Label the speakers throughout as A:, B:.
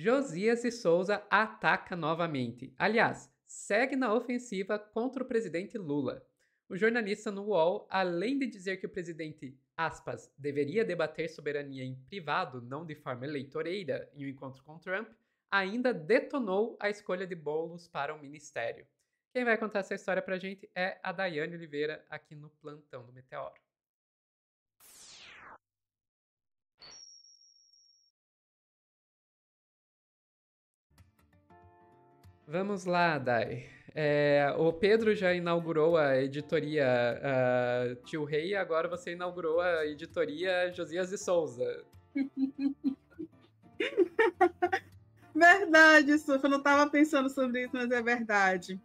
A: Josias de Souza ataca novamente. Aliás, segue na ofensiva contra o presidente Lula. O jornalista no UOL, além de dizer que o presidente, aspas, deveria debater soberania em privado, não de forma eleitoreira, em um encontro com Trump, ainda detonou a escolha de Boulos para o ministério. Quem vai contar essa história pra gente é a Daiane Oliveira, aqui no Plantão do Meteoro. Vamos lá, Dai. O Pedro já inaugurou a editoria Tio Rei e agora você inaugurou a editoria Josias de Souza.
B: Verdade, Sufa, eu não estava pensando sobre isso, mas é verdade.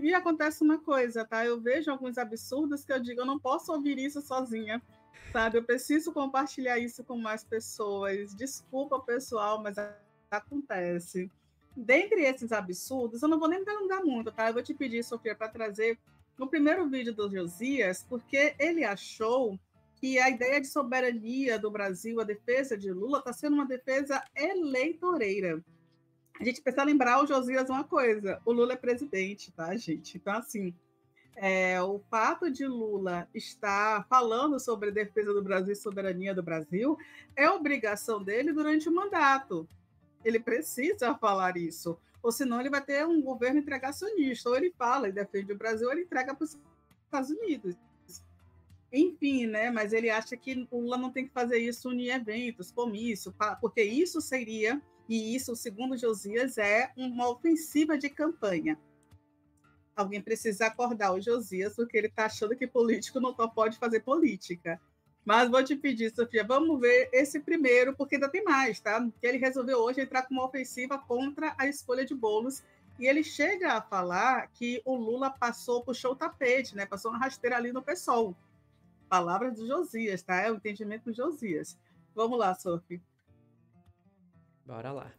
B: E acontece uma coisa, tá? Eu vejo alguns absurdos que eu digo, eu não posso ouvir isso sozinha, sabe? Eu preciso compartilhar isso com mais pessoas. Desculpa, pessoal, mas acontece. Dentre esses absurdos, eu não vou nem me alongar muito, tá? Eu vou te pedir, Sofia, para trazer o primeiro vídeo do Josias, porque ele achou que a ideia de soberania do Brasil, a defesa de Lula, está sendo uma defesa eleitoreira. A gente precisa lembrar o Josias uma coisa: o Lula é presidente, tá, gente? Então, assim, o fato de Lula estar falando sobre a defesa do Brasil e soberania do Brasil é obrigação dele durante o mandato. Ele precisa falar isso, ou senão ele vai ter um governo entregacionista. Ou ele fala e defende o Brasil, ou ele entrega para os Estados Unidos. Enfim, né? Mas ele acha que o Lula não tem que fazer isso em eventos, comício, porque isso seria, e isso, segundo Josias, é uma ofensiva de campanha. Alguém precisa acordar o Josias, porque ele está achando que político não pode fazer política. Mas vou te pedir, Sofia, vamos ver esse primeiro, porque ainda tem mais, tá? Que ele resolveu hoje entrar com uma ofensiva contra a escolha de Boulos, e ele chega a falar que o Lula puxou o tapete, né? Passou uma rasteira ali no PSOL. Palavras do Josias, tá? É o entendimento do Josias. Vamos lá, Sophie.
A: Bora lá.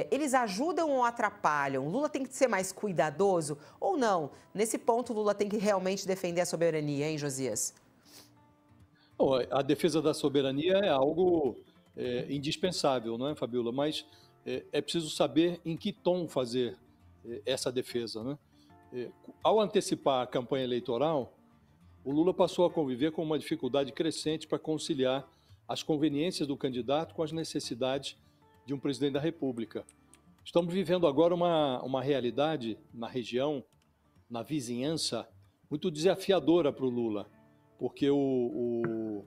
C: Eles ajudam ou atrapalham? Lula tem que ser mais cuidadoso ou não? Nesse ponto, Lula tem que realmente defender a soberania, hein, Josias?
D: Bom, a defesa da soberania é algo indispensável, não é, Fabiola? Mas é preciso saber em que tom fazer essa defesa, né? Ao antecipar a campanha eleitoral, o Lula passou a conviver com uma dificuldade crescente para conciliar as conveniências do candidato com as necessidades de um presidente da República. Estamos vivendo agora uma realidade na região, na vizinhança, muito desafiadora para o Lula, porque o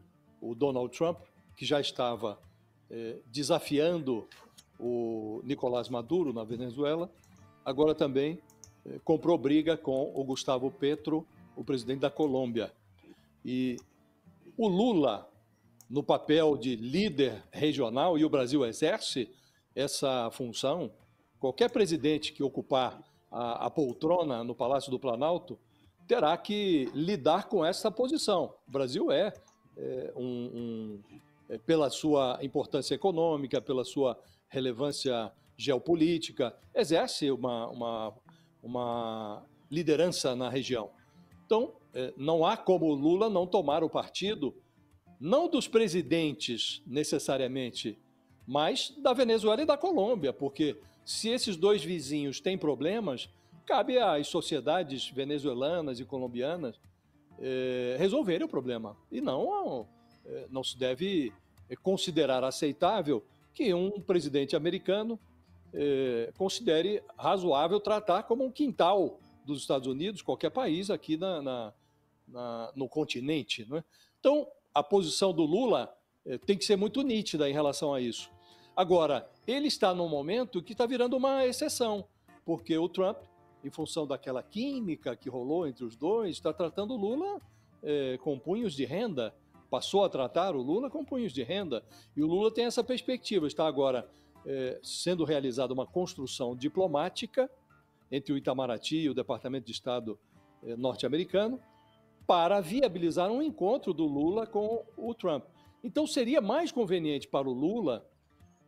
D: Donald Trump, que já estava desafiando o Nicolás Maduro na Venezuela, agora também comprou briga com o Gustavo Petro, o presidente da Colômbia. E o Lula, no papel de líder regional, e o Brasil exerce essa função, qualquer presidente que ocupar a poltrona no Palácio do Planalto terá que lidar com essa posição. O Brasil pela sua importância econômica, pela sua relevância geopolítica, exerce uma liderança na região. Então, não há como o Lula não tomar o partido, não dos presidentes necessariamente, mas da Venezuela e da Colômbia, porque se esses dois vizinhos têm problemas, cabe às sociedades venezuelanas e colombianas resolverem o problema. E não se deve considerar aceitável que um presidente americano considere razoável tratar como um quintal dos Estados Unidos, qualquer país aqui no continente. Não é? Então, a posição do Lula tem que ser muito nítida em relação a isso. Agora, ele está num momento que está virando uma exceção, porque o Trump, em função daquela química que rolou entre os dois, está tratando o Lula com punhos de renda, passou a tratar o Lula com punhos de renda, e o Lula tem essa perspectiva, está agora sendo realizada uma construção diplomática entre o Itamaraty e o Departamento de Estado norte-americano, para viabilizar um encontro do Lula com o Trump. Então, seria mais conveniente para o Lula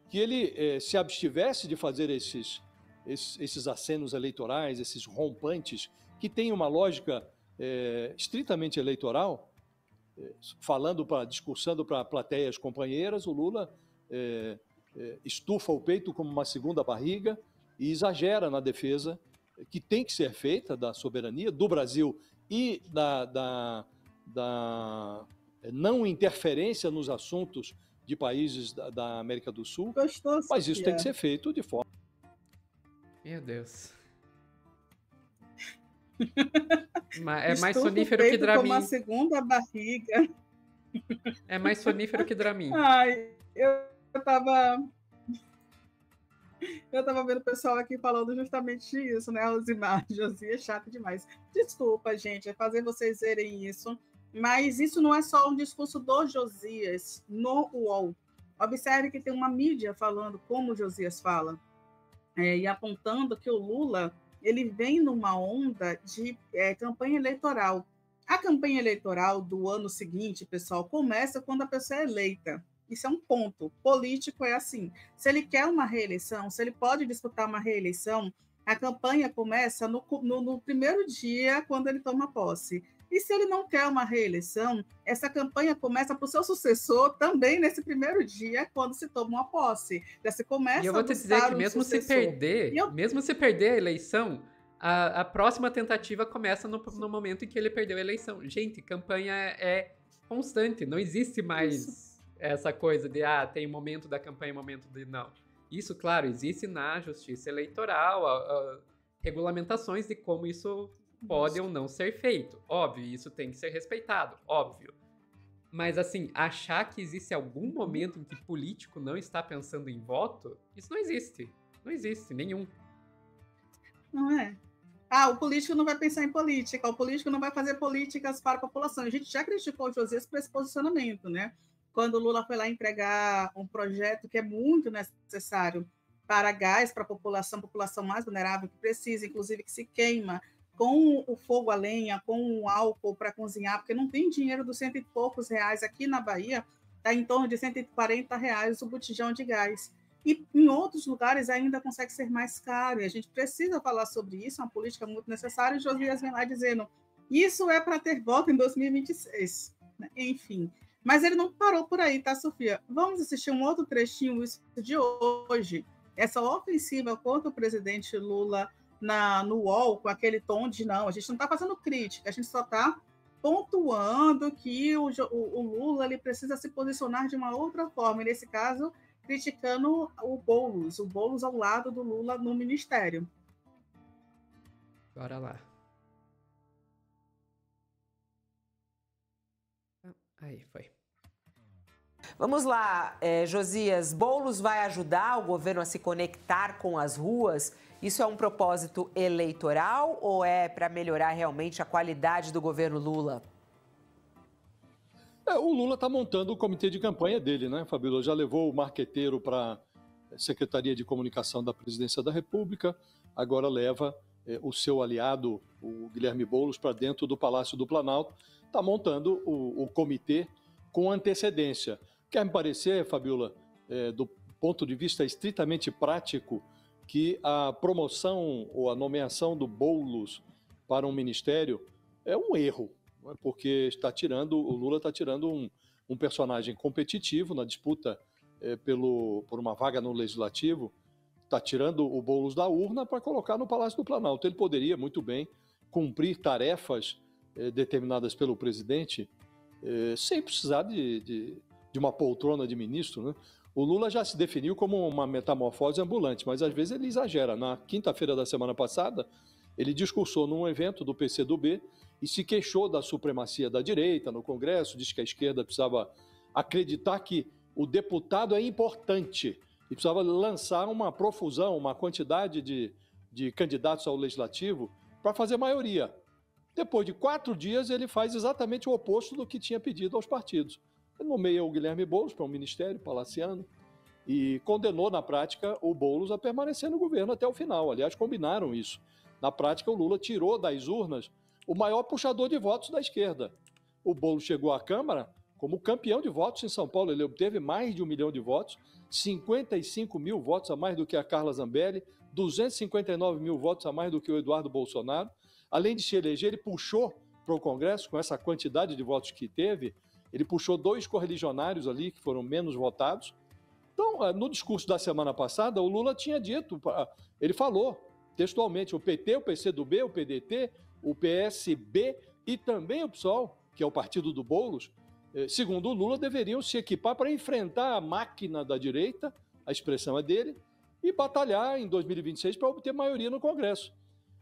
D: que ele se abstivesse de fazer esses acenos eleitorais, esses rompantes, que têm uma lógica estritamente eleitoral, discursando para plateias companheiras, o Lula estufa o peito como uma segunda barriga e exagera na defesa que tem que ser feita da soberania do Brasil e da não interferência nos assuntos de países da América do Sul,
B: Gostou,
D: mas isso tem
B: Sofia?
D: que ser feito de forma...
A: Meu Deus. É mais
B: Estufa o
A: sonífero que
B: peito como
A: Dramin.
B: uma segunda barriga.
A: É mais sonífero que Dramin.
B: Ai, eu tava vendo o pessoal aqui falando justamente isso, né? Rosimar, Josias, chato demais. Desculpa, gente, é fazer vocês verem isso. Mas isso não é só um discurso do Josias no UOL. Observe que tem uma mídia falando como o Josias fala, e apontando que o Lula ele vem numa onda de campanha eleitoral. A campanha eleitoral do ano seguinte, pessoal, começa quando a pessoa é eleita. Isso é um ponto. Político é assim. Se ele quer uma reeleição, se ele pode disputar uma reeleição, a campanha começa no primeiro dia, quando ele toma posse. E se ele não quer uma reeleição, essa campanha começa para o seu sucessor também nesse primeiro dia, quando se toma uma posse. Já se começa
A: E eu vou te dizer que mesmo se perder a eleição, a próxima tentativa começa no momento em que ele perdeu a eleição. Gente, campanha é constante, não existe mais essa coisa de tem momento da campanha e momento de não. Isso, claro, existe na justiça eleitoral, regulamentações de como isso pode ou não ser feito. Óbvio, isso tem que ser respeitado, óbvio. Mas, assim, achar que existe algum momento em que político não está pensando em voto, isso não existe. Não existe, nenhum.
B: Não é? O político não vai pensar em política, o político não vai fazer políticas para a população. A gente já criticou o Josias por esse posicionamento, né? Quando o Lula foi lá entregar um projeto que é muito necessário para gás para a população mais vulnerável, que precisa, inclusive, que se queima com o fogo a lenha, com o álcool para cozinhar, porque não tem dinheiro dos R$100 e poucos. Aqui na Bahia está em torno de R$140 o botijão de gás. E em outros lugares ainda consegue ser mais caro, e a gente precisa falar sobre isso, é uma política muito necessária, e Josias vem lá dizendo, isso é para ter voto em 2026. Enfim, mas ele não parou por aí, tá, Sofia? Vamos assistir um outro trechinho de hoje, essa ofensiva contra o presidente Lula no UOL, com aquele tom de não, a gente não está fazendo crítica, a gente só está pontuando que o Lula ele precisa se posicionar de uma outra forma, e nesse caso, criticando o Boulos ao lado do Lula no ministério.
A: Bora lá. Aí, foi.
C: Vamos lá, Josias, Boulos vai ajudar o governo a se conectar com as ruas? Isso é um propósito eleitoral ou é para melhorar realmente a qualidade do governo Lula?
D: O Lula está montando o comitê de campanha dele, né, Fabíola? Já levou o marqueteiro para a Secretaria de Comunicação da Presidência da República, agora leva o seu aliado, o Guilherme Boulos, para dentro do Palácio do Planalto. Está montando o comitê com antecedência. Quer me parecer, Fabíola, do ponto de vista estritamente prático, que a promoção ou a nomeação do Boulos para um ministério é um erro, porque o Lula está tirando um personagem competitivo na disputa por uma vaga no Legislativo, está tirando o Boulos da urna para colocar no Palácio do Planalto. Ele poderia muito bem cumprir tarefas determinadas pelo presidente sem precisar de uma poltrona de ministro, né? O Lula já se definiu como uma metamorfose ambulante, mas às vezes ele exagera. Na quinta-feira da semana passada, ele discursou num evento do PCdoB e se queixou da supremacia da direita no Congresso, disse que a esquerda precisava acreditar que o deputado é importante e precisava lançar uma profusão, uma quantidade de candidatos ao Legislativo para fazer maioria. Depois de 4 dias, ele faz exatamente o oposto do que tinha pedido aos partidos. Ele nomeia o Guilherme Boulos para um ministério palaciano e condenou, na prática, o Boulos a permanecer no governo até o final. Aliás, combinaram isso. Na prática, o Lula tirou das urnas o maior puxador de votos da esquerda. O Boulos chegou à Câmara como campeão de votos em São Paulo. Ele obteve mais de 1 milhão de votos, 55 mil votos a mais do que a Carla Zambelli, 259 mil votos a mais do que o Eduardo Bolsonaro. Além de se eleger, ele puxou para o Congresso, com essa quantidade de votos que teve, ele puxou 2 correligionários ali, que foram menos votados. Então, Então, no discurso da semana passada, o Lula tinha dito, ele falou textualmente, o PT, o PCdoB, o PDT, o PSB e também o PSOL, que é o partido do Boulos, segundo o Lula, deveriam se equipar para enfrentar a máquina da direita, a expressão é dele, e batalhar em 2026 para obter maioria no Congresso.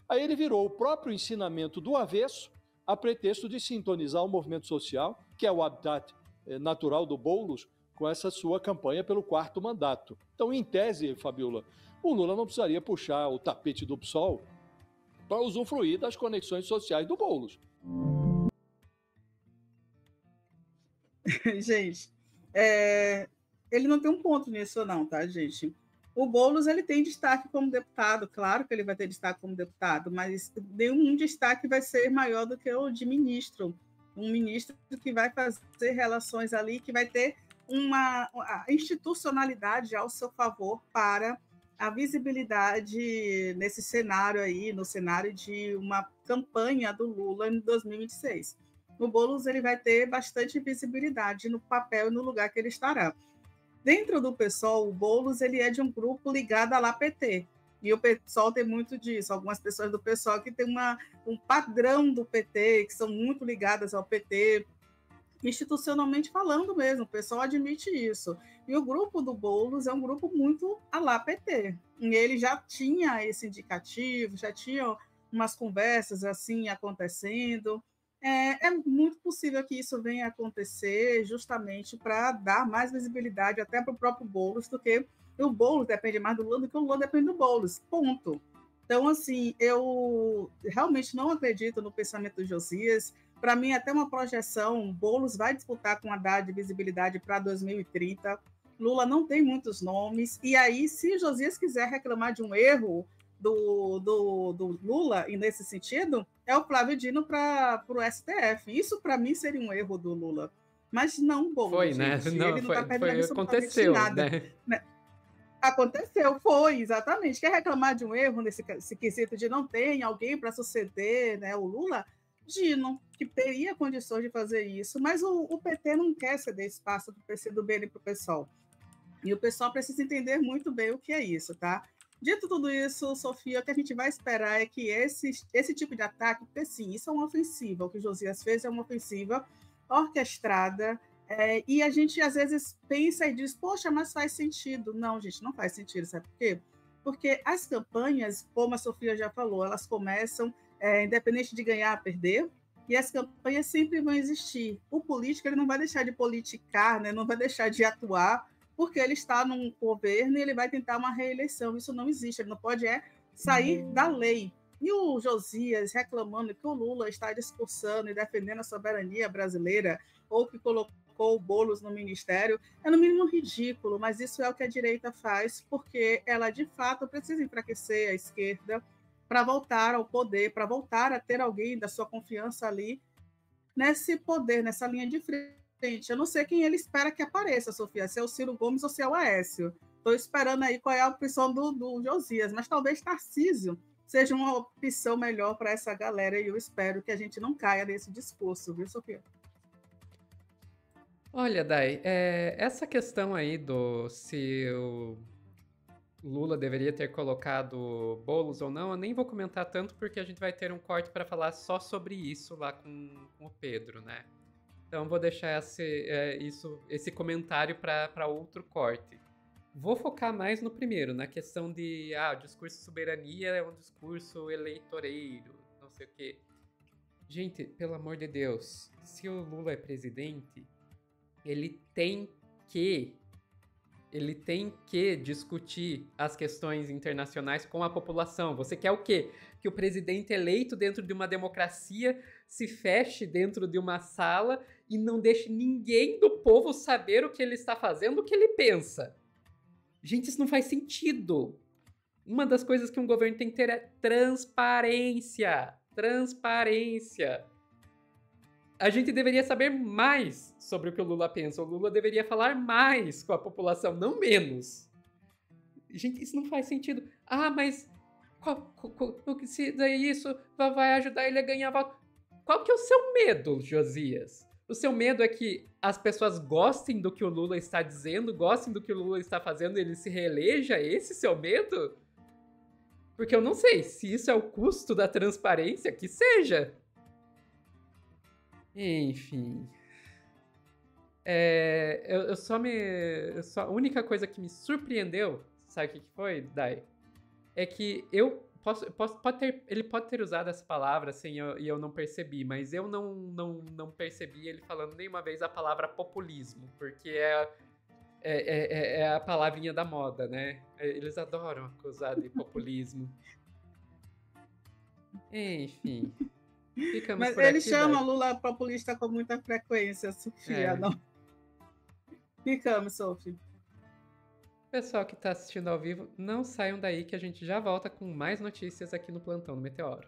D: Aí ele virou o próprio ensinamento do avesso a pretexto de sintonizar o movimento social, que é o habitat natural do Boulos, com essa sua campanha pelo 4º mandato. Então, em tese, Fabiola, o Lula não precisaria puxar o tapete do PSOL para usufruir das conexões sociais do Boulos.
B: Gente, ele não tem um ponto nisso não, tá, gente? O Boulos, ele tem destaque como deputado, claro que ele vai ter destaque como deputado, mas nenhum destaque vai ser maior do que o de ministro. Um ministro que vai fazer relações ali, que vai ter uma institucionalidade ao seu favor para a visibilidade nesse cenário aí, no cenário de uma campanha do Lula em 2026. O Boulos, ele vai ter bastante visibilidade no papel e no lugar que ele estará. Dentro do PSOL, o Boulos, ele é de um grupo ligado à PT. E o PSOL tem muito disso. Algumas pessoas do PSOL que têm um padrão do PT, que são muito ligadas ao PT, institucionalmente falando mesmo, o pessoal admite isso. E o grupo do Boulos é um grupo muito à PT. E ele já tinha esse indicativo, já tinha umas conversas assim acontecendo. É muito possível que isso venha a acontecer justamente para dar mais visibilidade até para o próprio Boulos, porque o Boulos depende mais do Lula do que o Lula depende do Boulos, ponto. Então, assim, eu realmente não acredito no pensamento do Josias. Para mim, até uma projeção, Boulos vai disputar com Haddad de visibilidade para 2030. Lula não tem muitos nomes. E aí, se Josias quiser reclamar de um erro do Lula, e nesse sentido, é o Flávio Dino para o STF. Isso, para mim, seria um erro do Lula. Mas não, Boulos.
A: Foi, né? Não,
B: ele não está perdendo
A: aconteceu,
B: nada. Né? Aconteceu, foi, exatamente. Quer reclamar de um erro nesse quesito de não ter alguém para suceder, né, o Lula? Dino, que teria condições de fazer isso, mas o PT não quer ceder espaço para o PCdoB e para o PSOL. E o pessoal precisa entender muito bem o que é isso, tá? Dito tudo isso, Sofia, o que a gente vai esperar é que esse tipo de ataque, porque sim, isso é uma ofensiva, o que o Josias fez é uma ofensiva orquestrada, e a gente às vezes pensa e diz, poxa, mas faz sentido. Não, gente, não faz sentido, sabe por quê? Porque as campanhas, como a Sofia já falou, elas começam independente de ganhar ou perder, e as campanhas sempre vão existir. O político, ele não vai deixar de politicar, né? Não vai deixar de atuar, porque ele está num governo e ele vai tentar uma reeleição. Isso não existe, ele não pode sair da lei. E o Josias reclamando que o Lula está discursando e defendendo a soberania brasileira, ou que colocou o Boulos no ministério, é no mínimo ridículo, mas isso é o que a direita faz, porque ela, de fato, precisa enfraquecer a esquerda para voltar ao poder, para voltar a ter alguém da sua confiança ali nesse poder, nessa linha de frente. Eu não sei quem ele espera que apareça, Sofia, se é o Ciro Gomes ou se é o Aécio. Estou esperando aí qual é a opção do Josias, mas talvez Tarcísio seja uma opção melhor para essa galera, e eu espero que a gente não caia nesse discurso, viu, Sofia?
A: Olha, Dai, essa questão aí se o Lula deveria ter colocado Boulos ou não, eu nem vou comentar tanto porque a gente vai ter um corte para falar só sobre isso lá com o Pedro, né? Então vou deixar esse comentário para outro corte. Vou focar mais no primeiro, na questão de o discurso de soberania é um discurso eleitoreiro, não sei o quê. Gente, pelo amor de Deus, se o Lula é presidente, ele tem que discutir as questões internacionais com a população. Você quer o quê? Que o presidente eleito dentro de uma democracia se feche dentro de uma sala e não deixe ninguém do povo saber o que ele está fazendo, o que ele pensa. Gente, isso não faz sentido. Uma das coisas que um governo tem que ter é transparência. Transparência. A gente deveria saber mais sobre o que o Lula pensa. O Lula deveria falar mais com a população, não menos. Gente, isso não faz sentido. Mas se daí isso vai ajudar ele a ganhar voto. Qual que é o seu medo, Josias? O seu medo é que as pessoas gostem do que o Lula está dizendo, gostem do que o Lula está fazendo e ele se reeleja? Esse seu medo? Porque eu não sei se isso é o custo da transparência, que seja. Enfim. A única coisa que me surpreendeu, sabe o que foi, Dai? É que ele pode ter usado essa palavra assim, e eu não percebi, mas eu não percebi ele falando nenhuma vez a palavra populismo, porque é a palavrinha da moda, né? Eles adoram acusar de populismo. Enfim. Ficamos
B: Mas
A: por
B: ele
A: aqui,
B: chama
A: Dai.
B: Lula populista com muita frequência, Sofia. Não. Ficamos, Sofia.
A: Pessoal que está assistindo ao vivo, não saiam daí que a gente já volta com mais notícias aqui no Plantão do Meteoro.